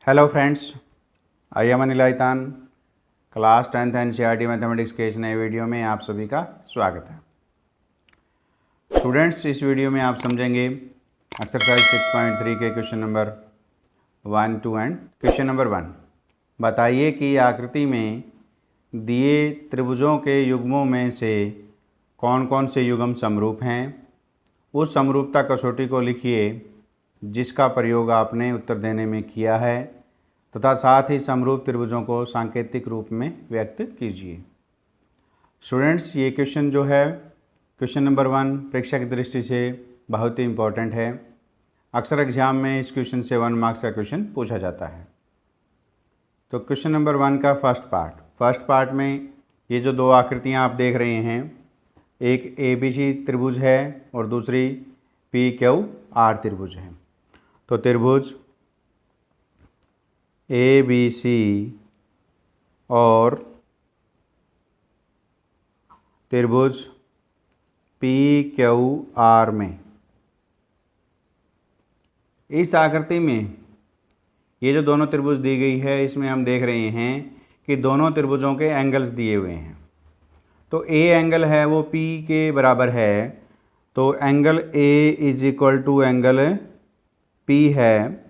Hello friends, I am Anil Aitan. Class 10th NCERT mathematics के इस नए वीडियो में आप सभी का स्वागत है। स्टूडेंट्स, इस वीडियो में आप समझेंगे एक्सरसाइज 6.3 के question number 1, 2 and question number 1। बताइए कि आकृति में दिए त्रिभुजों के युग्मों में से कौन कौन से युग्म समरूप हैं। उस समरूपता कसौटी को लिखिए जिसका प्रयोग आपने उत्तर देने में किया है तथा साथ ही समरूप त्रिभुजों को सांकेतिक रूप में व्यक्त कीजिए। स्टूडेंट्स, ये क्वेश्चन जो है क्वेश्चन नंबर 1 परीक्षा की दृष्टि से बहुत ही इम्पोर्टेंट है। अक्सर एग्जाम में इस क्वेश्चन से 1 मार्क्स का क्वेश्चन पूछा जाता है। तो क्वेश्चन नंबर 1 का फर्स्ट पार्ट में ये जो दो आकृतियाँ आप देख रहे हैं, एक ABC त्रिभुज है और दूसरी PQR त्रिभुज है। तो त्रिभुज ABC और त्रिभुज PQR में, इस आकृति में ये जो दोनों त्रिभुज दी गई है, इसमें हम देख रहे हैं कि दोनों त्रिभुजों के एंगल्स दिए हुए हैं। तो A एंगल है वो P के बराबर है, तो angle A is equal to angle P है।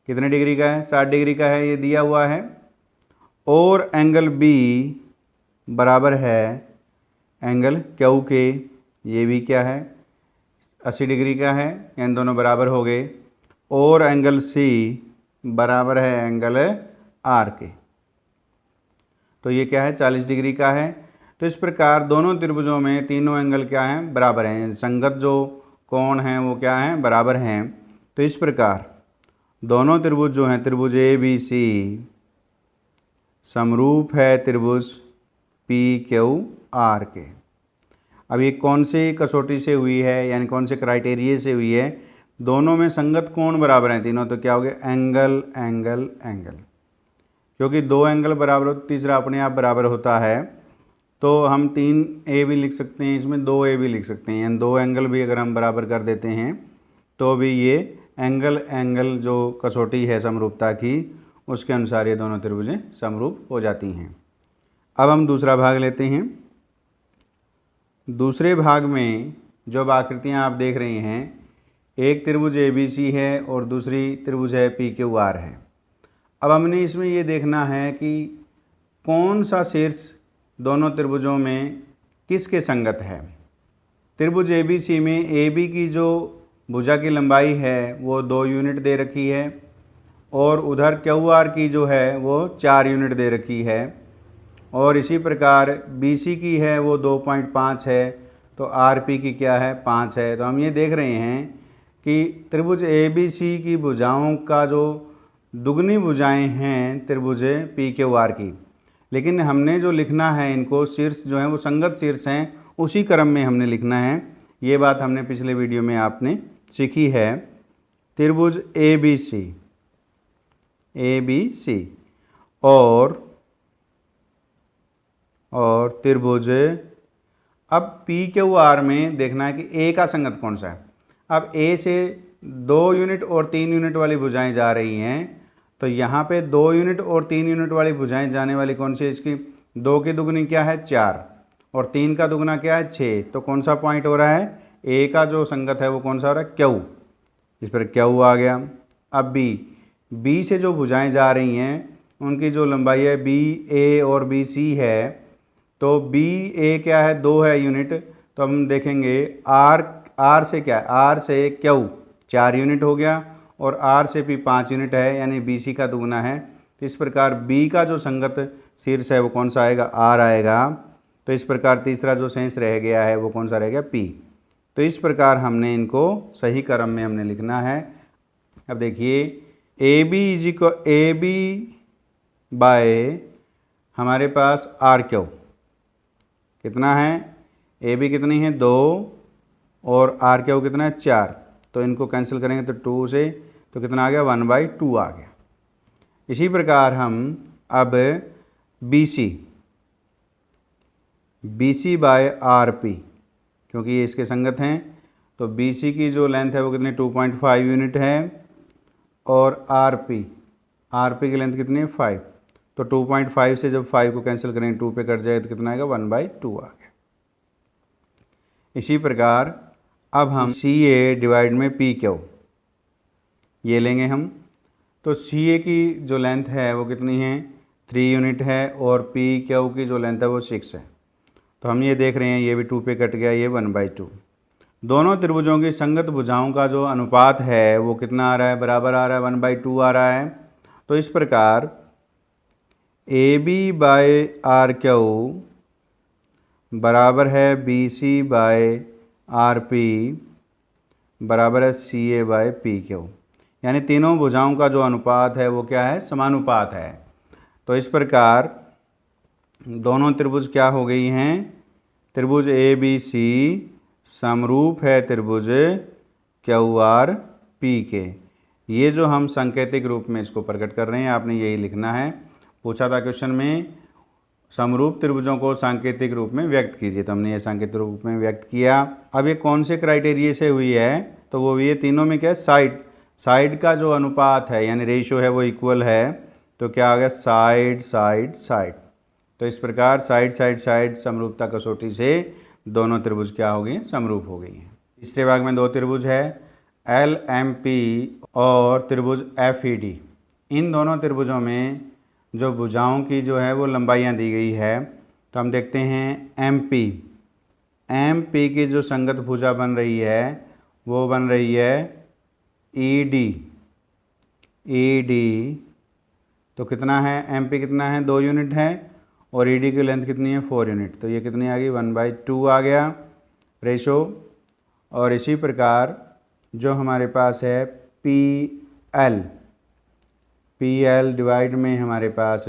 कितने डिग्री का है? 60 डिग्री का है, ये दिया हुआ है। और एंगल B बराबर है एंगल Q के, ये भी क्या है? 80 डिग्री का है, इन दोनों बराबर हो गए। और एंगल C बराबर है एंगल R के, तो ये क्या है? 40 डिग्री का है। तो इस प्रकार दोनों त्रिभुजों में तीनों एंगल क्या हैं? बराबर हैं। संगत जो कोण हैं वो क्या हैं? बराबर हैं। तो इस प्रकार दोनों त्रिभुज जो हैं, त्रिभुज ABC समरूप है त्रिभुज PQR के। अब ये कौन सी कसौटी से हुई है, यानी कौन से क्राइटेरिया से हुई है? दोनों में संगत कोण बराबर हैं तीनों, तो क्या हो गया? Angle angle angle. क्योंकि दो एंगल बराबर हो तो तीसरा अपने आप बराबर होता है, तो हम 3A भी लिख सकते हैं, इसमें 2A भी लिख सकते हैं। यानी दो एंगल भी अगर हम बराबर कर देते हैं तो भी ये एंगल एंगल जो कसौटी है समरूपता की, उसके अनुसार ये दोनों त्रिभुजें समरूप हो जाती हैं। अब हम दूसरा भाग लेते हैं। दूसरे भाग में जो आकृतियाँ आप देख रहे हैं, एक त्रिभुज ABC है और दूसरी त्रिभुज है PQR है। अब हमने इसमें ये देखना है कि कौन सा शीर्ष दोनों त्रिभुजों में किसके संगत है। त्रिभुज ABC में AB की जो भुजा की लंबाई है वो 2 यूनिट दे रखी है और उधर QR की जो है वो 4 यूनिट दे रखी है। और इसी प्रकार BC की है वो 2.5 है, तो RP की क्या है? 5 है। तो हम ये देख रहे हैं कि त्रिभुज ABC की भुजाओं का जो दुगनी भुजाएं हैं त्रिभुज PQR की, लेकिन हमने जो लिखना है इनको शीर्ष जो है वो संगत शीर्ष हैं, उसी क्रम में हमने लिखना है। ये बात हमने पिछले वीडियो में आपने सीखी है। त्रिभुज ABC और त्रिभुज, अब PQR में देखना है कि A का संगत कौन सा है। अब A से 2 यूनिट और 3 यूनिट वाली भुजाएं जा रही हैं, तो यहाँ पे 2 यूनिट और 3 यूनिट वाली भुजाएं जाने वाली कौन सी है? इसकी 2 की दुगनी क्या है? 4 और 3 का दुगना क्या है? 6। तो कौन सा पॉइंट हो रहा है? A का जो संगत है वो कौन सा हो रहा है? Q। इस पर Q आ गया। अब B से जो भुजाएं जा रही हैं उनकी जो लंबाई है BA और BC है, तो BA क्या है? 2 है यूनिट। तो हम देखेंगे R से क्या है? R से Q 4 यूनिट हो गया और R से P 5 यूनिट है, यानी BC का दुगना है। तो इस प्रकार B का जो संगत शीर्ष है वो कौन सा आएगा? R आएगा। तो इस प्रकार तीसरा जो शेष रह गया है वो कौन सा रह गया? P। तो इस प्रकार हमने इनको सही क्रम में हमने लिखना है। अब देखिए AB बाय हमारे पास RQ कितना है? AB कितनी है? 2 और RQ कितना है? 4। तो इनको कैंसिल करेंगे तो 2 से, तो कितना आ गया? 1/2 आ गया। इसी प्रकार हम अब BC बाय RP, क्योंकि ये इसके संगत हैं, तो BC की जो लेंथ है वो कितनी? 2.5 यूनिट है और आर पी की लेंथ कितनी है 5, तो 2.5 से जब 5 को कैंसिल करेंगे 2 पे कट जाएगा तो कितना आएगा 1/2 आ गया। इसी प्रकार अब हम सी ए डिवाइड में पी क्यू ये लेंगे हम, तो सी ए की जो लेंथ है वो कितनी है 3 यूनिट है और पी क्यू की जो लेंथ है वो 6 है। तो हम ये देख रहे हैं ये भी 2 पे कट गया, ये 1/2। दोनों त्रिभुजों की संगत भुजाओं का जो अनुपात है वो कितना आ रहा है, बराबर आ रहा है, 1/2 आ रहा है। तो इस प्रकार A B by R Q बराबर है B C by R P बराबर है C A by P Q, यानी तीनों भुजाओं का जो अनुपात है वो क्या है, समानुपात है। तो इस प्रकार दोनों त्रिभुज क्या हो गई हैं, त्रिभुज ए बी सी समरूप है त्रिभुज क्यू आर पी के। ये जो हम सांकेतिक रूप में इसको प्रकट कर रहे हैं, आपने यही लिखना है। पूछा था क्वेश्चन में समरूप त्रिभुजों को सांकेतिक रूप में व्यक्त कीजिए, तो हमने ये सांकेतिक रूप में व्यक्त किया। अब ये कौन से क्राइटेरिया से हुई है, तो वो ये तीनों में क्या है, साइड का जो अनुपात है यानी रेशियो है वो इक्वल है। तो क्या आ गया, साइड। तो इस प्रकार साइड समरूपता कसौटी से दोनों त्रिभुज क्या हो गई, समरूप हो गई हैं। तीसरे भाग में दो त्रिभुज है LMP और त्रिभुज FED। इन दोनों त्रिभुजों में जो भुजाओं की जो है वो लंबाइयाँ दी गई है। तो हम देखते हैं MP की जो संगत भुजा बन रही है वो बन रही है ED। तो कितना है, MP कितना है 2 यूनिट है और ED की लेंथ कितनी है 4 यूनिट। तो ये कितनी आ गई 1/2 आ गया रेशो। और इसी प्रकार जो हमारे पास है PL डिवाइड में हमारे पास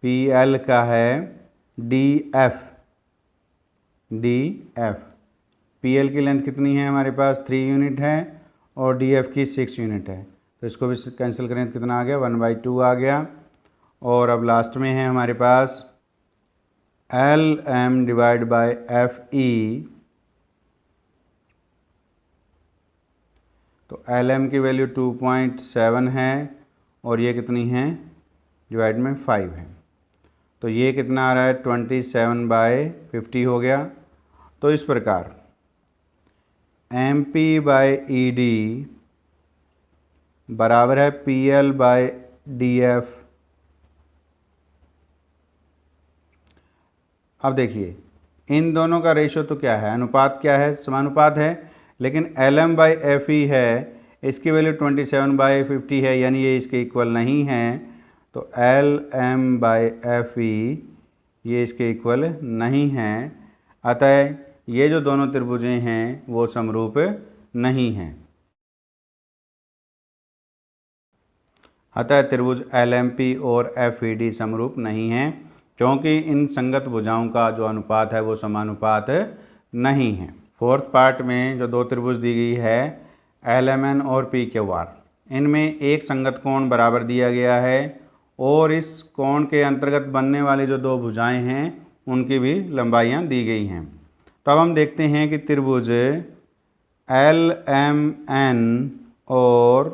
PL का है DF। PL की लेंथ कितनी है हमारे पास 3 यूनिट है और DF की 6 यूनिट है। तो इसको भी कैंसिल करें तो कितना आ गया 1/2 आ गया। और अब लास्ट में है हमारे पास LM डिवाइड बाय FE। तो LM की वैल्यू 2.7 है और ये कितनी है डिवाइड में 5 है। तो ये कितना आ रहा है 27/50 हो गया। तो इस प्रकार MP बाय ED बराबर है PL बाय DF। अब देखिए इन दोनों का रेशो तो क्या है, अनुपात क्या है, समानुपात है। लेकिन LM बाई FE है, इसकी वैल्यू 27/50 है, यानी ये इसके इक्वल नहीं है। तो LM बाई FE ये इसके इक्वल नहीं है। अतः ये जो दोनों त्रिभुजें हैं वो समरूप नहीं हैं। अतः त्रिभुज LMP और FED समरूप नहीं हैं, क्योंकि इन संगत भुजाओं का जो अनुपात है वो समानुपात नहीं है। फोर्थ पार्ट में जो दो त्रिभुज दी गई है LMN और PQR, इनमें एक संगत कोण बराबर दिया गया है और इस कोण के अंतर्गत बनने वाली जो दो भुजाएं हैं उनकी भी लंबाइयां दी गई हैं। तो अब हम देखते हैं कि त्रिभुज LMN और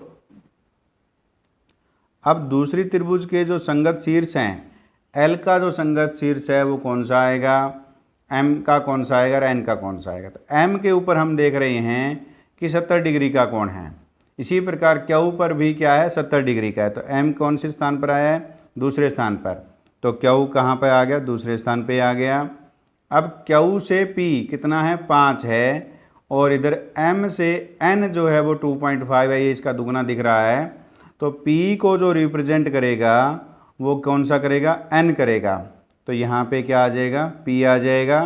अब दूसरी त्रिभुज के जो संगत शीर्ष हैं, L का जो संगत शीर्ष है वो कौन सा आएगा, M का कौन सा आएगा और N का कौन सा आएगा। तो M के ऊपर हम देख रहे हैं कि 70 डिग्री का कोण है। इसी प्रकार Q पर भी क्या है 70 डिग्री का है। तो M कौन से स्थान पर आया है, दूसरे स्थान पर। तो Q कहाँ पर आ गया, दूसरे स्थान पे आ गया। अब Q से P कितना है 5 है और इधर M से N जो है वो 2.5 है, ये इसका दुगना दिख रहा है। तो P को जो रिप्रेजेंट करेगा वो कौन सा करेगा, N करेगा। तो यहाँ पे क्या आ जाएगा, P आ जाएगा।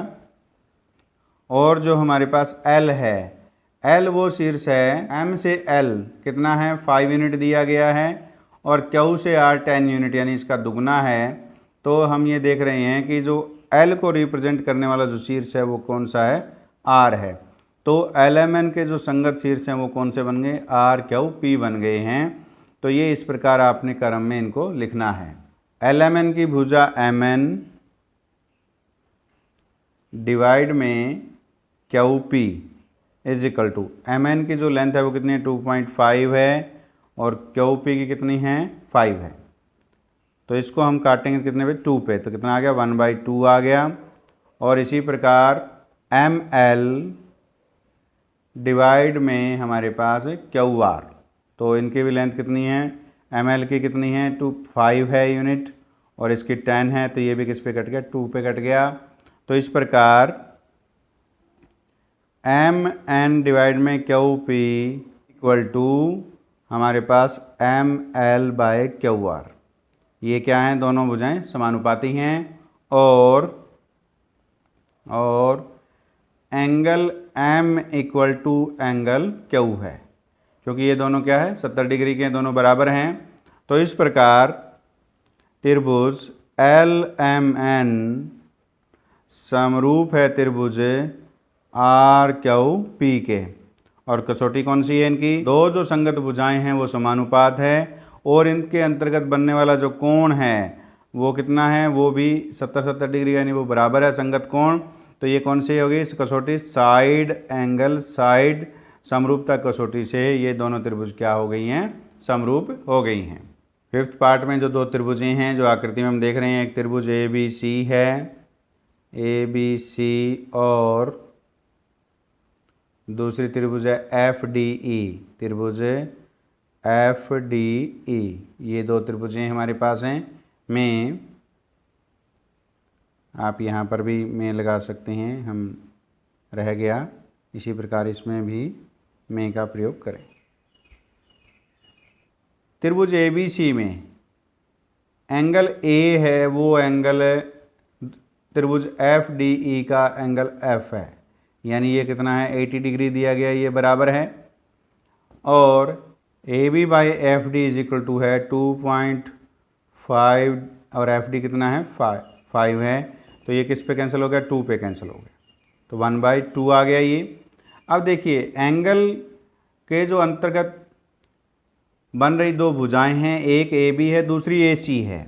और जो हमारे पास L है, L वो शीर्ष है, M से L कितना है 5 यूनिट दिया गया है और Q से R 10 यूनिट, यानी इसका दुगना है। तो हम ये देख रहे हैं कि जो L को रिप्रेजेंट करने वाला जो शीर्ष है वो कौन सा है, R है। तो LMN के जो संगत शीर्ष हैं वो कौन से बन गए, R Q P बन गए हैं। तो ये इस प्रकार आपने क्रम में इनको लिखना है। LMN की भुजा MN डिवाइड में QP is equal to MN की जो लेंथ है वो कितनी है 2.5 है और क्यू पी की कितनी है 5 है। तो इसको हम काटेंगे कितने पे 2 पे, तो कितना आ गया 1/2 आ गया। और इसी प्रकार एम एल डिवाइड में हमारे पास क्यू आर, तो इनकी भी लेंथ कितनी है, एम एल की कितनी है 5 है यूनिट और इसकी 10 है, तो ये भी किस पे कट गया 2 पे कट गया। तो इस प्रकार एम एन डिवाइड में क्यू पी इक्वल टू हमारे पास M L by Q R. ये क्या है, दोनों भुजाएं समानुपाती हैं और angle M equal to angle Q है, क्योंकि ये दोनों क्या है 70 डिग्री के, दोनों बराबर हैं। तो इस प्रकार त्रिभुज एल एम एन समरूप है त्रिभुज आर क्यू पी के। और कसौटी कौन सी है इनकी, दो जो संगत भुजाएं हैं वो समानुपात है और इनके अंतर्गत बनने वाला जो कोण है वो कितना है, वो भी 70 डिग्री, यानी वो बराबर है संगत कोण। तो ये कौन सी होगी इस कसौटी, साइड एंगल साइड समरूपता कसौटी से ये दोनों त्रिभुज क्या हो गई हैं, समरूप हो गई हैं। फिफ्थ पार्ट में जो दो त्रिभुजें हैं जो आकृति में हम देख रहे हैं, एक त्रिभुज ए बी सी है, ए बी सी, और दूसरी त्रिभुज है एफ डी ई, त्रिभुज एफ डी ई। ये दो त्रिभुजें हमारे पास हैं में, आप यहाँ पर भी में लगा सकते हैं, हम रह गया, इसी प्रकार इसमें भी में का प्रयोग करें। त्रिभुज ए बी सी में एंगल ए है वो एंगल त्रिभुज एफ डी ई का एंगल एफ है, यानी ये कितना है 80 डिग्री दिया गया, ये बराबर है। और A B by F D is equal to है 2.5 और एफ डी कितना है 5 है, तो ये किस पे कैंसिल हो गया 2 पे कैंसिल हो गया, तो 1/2 आ गया ये। अब देखिए एंगल के जो अंतर्गत बन रही दो भुजाएं हैं, एक ए बी है दूसरी ए सी है।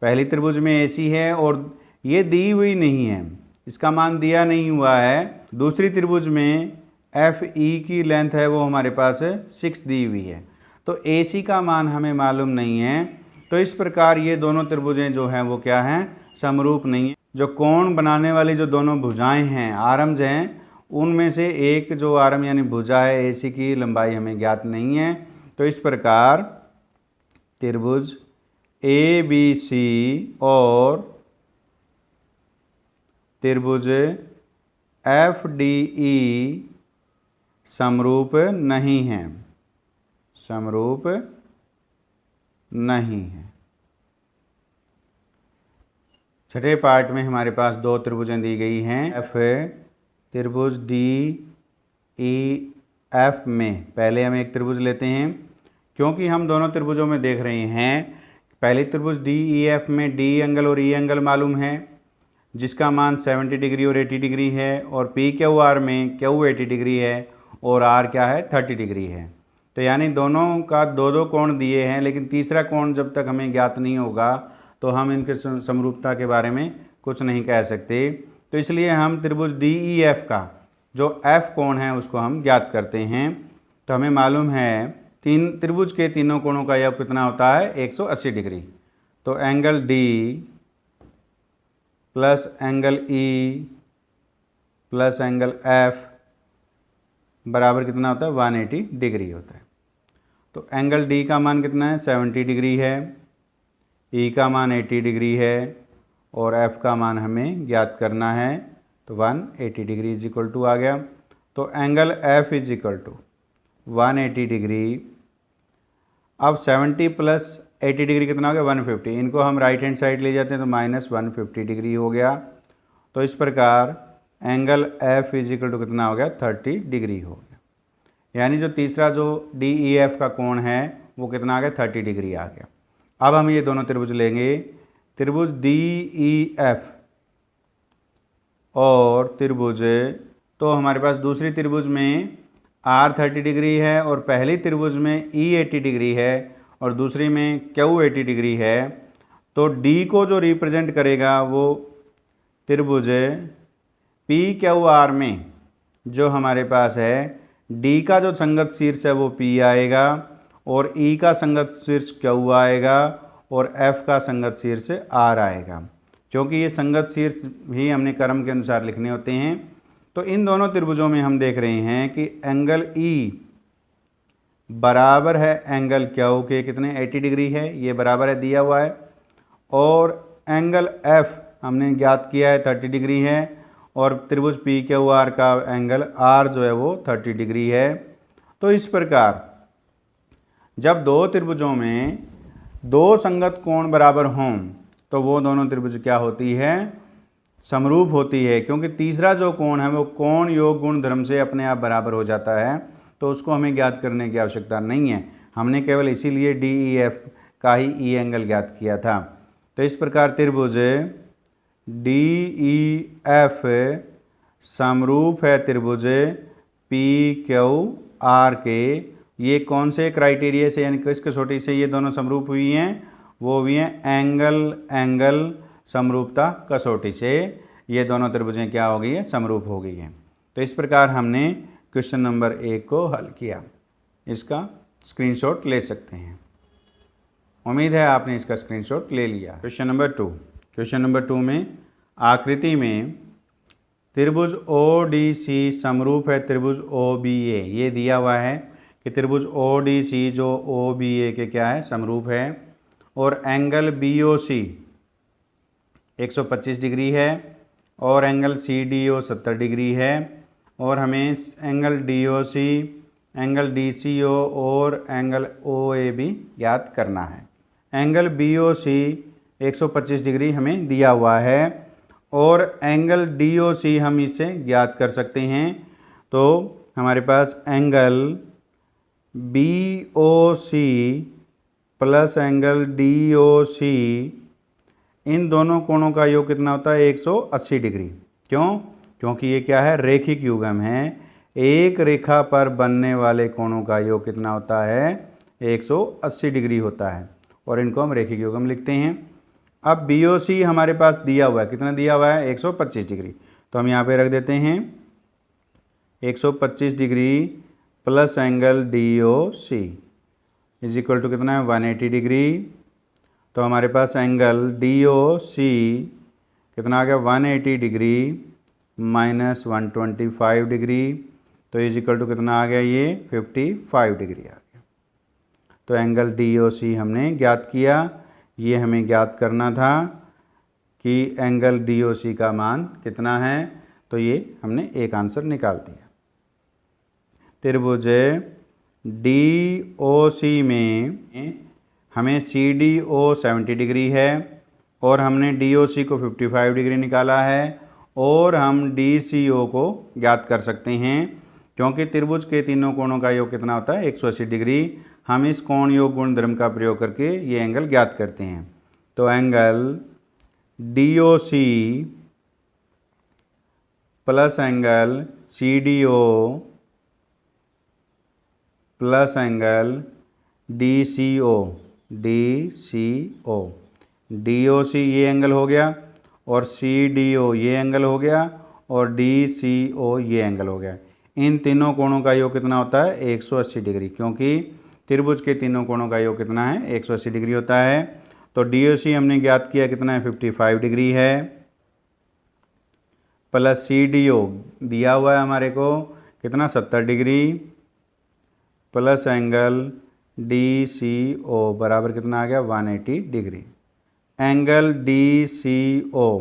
पहली त्रिभुज में ए सी है और ये दी हुई नहीं है, इसका मान दिया नहीं हुआ है। दूसरी त्रिभुज में एफ ई की लेंथ है वो हमारे पास 6 दी हुई है, तो ए सी का मान हमें मालूम नहीं है। तो इस प्रकार ये दोनों त्रिभुजें जो हैं वो क्या हैं, समरूप नहीं है। जो कोण बनाने वाली जो दोनों भुजाएं हैं, आरम्ज हैं, उनमें से एक जो आरम यानी भुजा है ए सी की लंबाई हमें ज्ञात नहीं है। तो इस प्रकार त्रिभुज ए बी सी और त्रिभुज एफ डी ई समरूप नहीं है, समरूप नहीं है। छठे पार्ट में हमारे पास दो त्रिभुजें दी गई हैं, एफ त्रिभुज डी ई एफ में पहले हम एक त्रिभुज लेते हैं, क्योंकि हम दोनों त्रिभुजों में देख रहे हैं। पहले त्रिभुज डी ई एफ में डी एंगल और ई एंगल मालूम है, जिसका मान 70 डिग्री और 80 डिग्री है, और पी क्यू आर में क्यू 80 डिग्री है और आर क्या है 30 डिग्री है। तो यानी दोनों का दो दो कोण दिए हैं, लेकिन तीसरा कोण जब तक हमें ज्ञात नहीं होगा तो हम इनके समरूपता के बारे में कुछ नहीं कह सकते। तो इसलिए हम त्रिभुज डी ई एफ का जो एफ कोण है उसको हम ज्ञात करते हैं। तो हमें मालूम है तीन त्रिभुज के तीनों कोणों का योग कितना होता है 180 डिग्री। तो angle D plus angle E plus angle F बराबर कितना होता है 180 डिग्री होता है। तो एंगल डी का मान कितना है 70 डिग्री है, ई का मान 80 डिग्री है और एफ का मान हमें ज्ञात करना है, तो 180 डिग्री इज इक्वल टू आ गया। तो angle F is equal to 180 degree. अब 70 प्लस 80 डिग्री कितना हो गया 150, इनको हम राइट हैंड साइड ले जाते हैं तो -150 डिग्री हो गया। तो इस प्रकार angle F is equal to कितना हो गया 30 डिग्री हो गया, यानी जो तीसरा जो डी ई एफ का कोण है वो कितना आ गया 30 डिग्री आ गया। अब हम ये दोनों त्रिभुज लेंगे, त्रिभुज डी ई एफ और त्रिभुज, तो हमारे पास दूसरी त्रिभुज में आर 30 डिग्री है और पहली त्रिभुज में ई 80 डिग्री है और दूसरी में क्यू 80 डिग्री है। तो डी को जो रिप्रेजेंट करेगा वो त्रिभुज पी क्यू आर में जो हमारे पास है, डी का जो संगत शीर्ष है वो पी आएगा और ई का संगत शीर्ष क्यू आएगा और एफ का संगत शीर्ष आर आएगा। क्योंकि ये संगत शीर्ष भी हमने क्रम के अनुसार लिखने होते हैं। तो इन दोनों त्रिभुजों में हम देख रहे हैं कि एंगल ई बराबर है एंगल क्यू के कितने 80 डिग्री है, ये बराबर है दिया हुआ है, और एंगल एफ हमने ज्ञात किया है 30 डिग्री है, और त्रिभुज पी क्यू आर का एंगल आर जो है वो 30 डिग्री है। तो इस प्रकार जब दो त्रिभुजों में दो संगत कोण बराबर हों तो वो दोनों त्रिभुज क्या होती है, समरूप होती है। क्योंकि तीसरा जो कोण है वो कोण योग गुण धर्म से अपने आप बराबर हो जाता है, तो उसको हमें ज्ञात करने की आवश्यकता नहीं है। हमने केवल इसीलिए डी ई एफ का ही ई एंगल ज्ञात किया था। तो इस प्रकार त्रिभुज डी ई एफ समरूप है त्रिभुज पी क्यू आर के। ये कौन से क्राइटेरिया से यानी किस कसौटी से ये दोनों समरूप हुई हैं, वो भी हैं एंगल समरूपता कसौटी से ये दोनों त्रिभुजें क्या हो गई है, समरूप हो गई हैं। तो इस प्रकार हमने क्वेश्चन नंबर 1 को हल किया। इसका स्क्रीनशॉट ले सकते हैं। उम्मीद है आपने इसका स्क्रीनशॉट ले लिया। क्वेश्चन नंबर 2 में आकृति में त्रिभुज ओ डी सी समरूप है त्रिभुज ओ बी ए। ये दिया हुआ है कि त्रिभुज ओ डी सी जो ओ बी ए के क्या है, समरूप है, और angle B O C 125 degree है, और angle C D O 70 degree है, और हमें angle D O C, angle D C O और एंगल ओ ए भी ज्ञात करना है। Angle B O C 125 degree हमें दिया हुआ है, और एंगल डी ओ सी हम इसे ज्ञात कर सकते हैं। तो हमारे पास angle B O C plus angle D O C, इन दोनों कोणों का योग कितना होता है, 180 डिग्री। क्यों? क्योंकि ये क्या है, रैखिक युग्म है। एक रेखा पर बनने वाले कोणों का योग कितना होता है, 180 डिग्री होता है, और इनको हम रैखिक युग्म लिखते हैं। अब बी ओ सी हमारे पास दिया हुआ है, कितना दिया हुआ है, 125 डिग्री। तो हम यहाँ पे रख देते हैं 125 degree plus angle D O C is equal to कितना है, 180 डिग्री। तो हमारे पास एंगल डी ओ सी कितना आ गया, 180 डिग्री माइनस 125 डिग्री, तो इज इक्वल टू कितना आ गया, ये 55 डिग्री आ गया। तो एंगल डी ओ सी हमने ज्ञात किया। ये हमें ज्ञात करना था कि एंगल डी ओ सी का मान कितना है, तो ये हमने एक आंसर निकाल दिया। त्रिभुज डी ओ सी में हमें सी डी ओ 70 डिग्री है, और हमने डी ओ सी को 55 डिग्री निकाला है, और हम डी सी ओ को ज्ञात कर सकते हैं। क्योंकि त्रिभुज के तीनों कोणों का योग कितना होता है, 180 डिग्री। हम इस कोण योग गुण धर्म का प्रयोग करके ये एंगल ज्ञात करते हैं। तो angle D O C plus angle C D O plus angle D C O D O C ये एंगल हो गया, और सी डी ओ ये एंगल हो गया, और डी सी ओ ये एंगल हो गया। इन तीनों कोणों का योग कितना होता है, 180 डिग्री। क्योंकि त्रिभुज के तीनों कोणों का योग कितना है, 180 डिग्री होता है। तो डी ओ सी हमने ज्ञात किया कितना है, 55 डिग्री है, प्लस सी डी ओ दिया हुआ है हमारे को कितना, 70 degree, plus angle D C O बराबर कितना आ गया, 180 degree. Angle D C O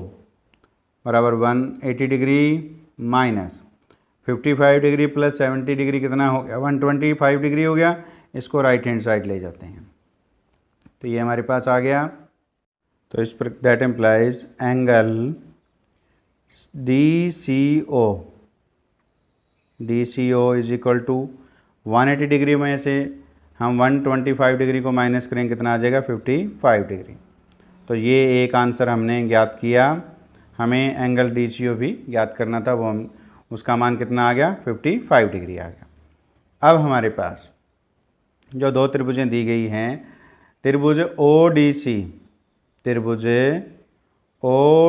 बराबर 180 degree minus 55 degree plus 70 degree कितना हो गया, 125 डिग्री हो गया। इसको राइट हैंड साइड ले जाते हैं, तो ये हमारे पास आ गया। तो इस पर that implies angle D C O is equal to 180 degree में से हम 125 डिग्री को माइनस करेंगे, कितना आ जाएगा, 55 डिग्री। तो ये एक आंसर हमने ज्ञात किया। हमें एंगल डी सी ओ भी ज्ञात करना था, वो हम उसका मान कितना आ गया, 55 डिग्री आ गया। अब हमारे पास जो दो त्रिभुजें दी गई हैं, त्रिभुज ओ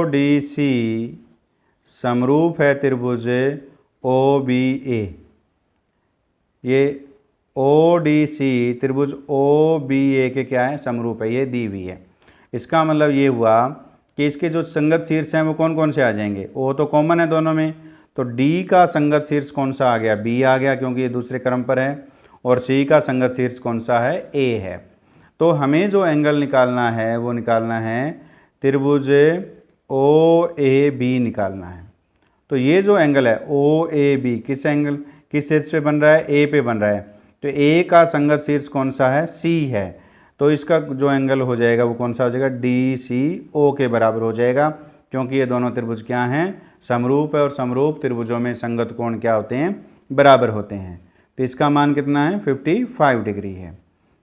डी सी समरूप है त्रिभुज ओ बी ए। ये ओ डी सी त्रिभुज ओ बी ए के क्या है, समरूप है, ये दी हुई है। इसका मतलब ये हुआ कि इसके जो संगत शीर्ष हैं वो कौन कौन से आ जाएंगे, ओ तो कॉमन है दोनों में, तो डी का संगत शीर्ष कौन सा आ गया, बी आ गया क्योंकि ये दूसरे क्रम पर है, और सी का संगत शीर्ष कौन सा है, ए है। तो हमें जो एंगल निकालना है वो निकालना है त्रिभुज ओ ए बी निकालना है। तो ये जो एंगल है ओ ए बी किस शीर्ष पे बन रहा है, ए पे बन रहा है, तो ए का संगत शीर्ष कौन सा है, सी है, तो इसका जो एंगल हो जाएगा वो कौन सा हो जाएगा, डी सी ओ के बराबर हो जाएगा, क्योंकि ये दोनों त्रिभुज क्या हैं, समरूप है, और समरूप त्रिभुजों में संगत कोण क्या होते हैं, बराबर होते हैं। तो इसका मान कितना है, 55 डिग्री है।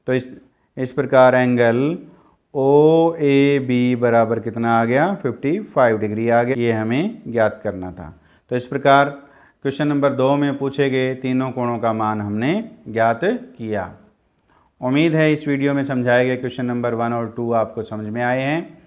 तो इस प्रकार एंगल ओ ए बी बराबर कितना आ गया, 55 डिग्री आ गया। ये हमें ज्ञात करना था। तो इस प्रकार क्वेश्चन नंबर 2 में पूछे गए तीनों कोणों का मान हमने ज्ञात किया। उम्मीद है इस वीडियो में समझाए गए क्वेश्चन नंबर 1 और 2 आपको समझ में आए हैं।